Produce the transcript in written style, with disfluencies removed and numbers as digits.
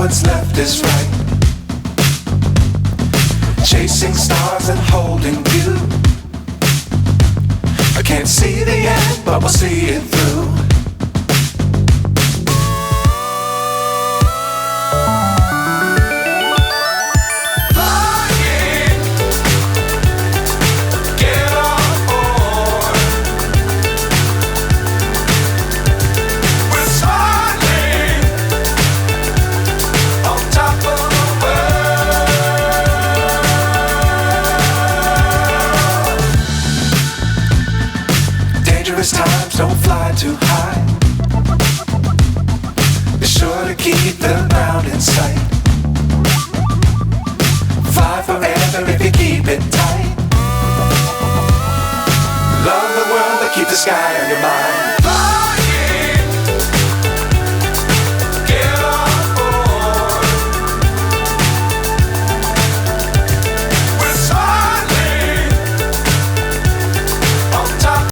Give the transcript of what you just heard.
what's left is right. Chasing stars and holding you. I can't see the end, but we'll see it through. Times don't fly too high. Be sure to keep the ground in sight. Fly forever if you keep it tight. Love the world but keep the sky on your mind.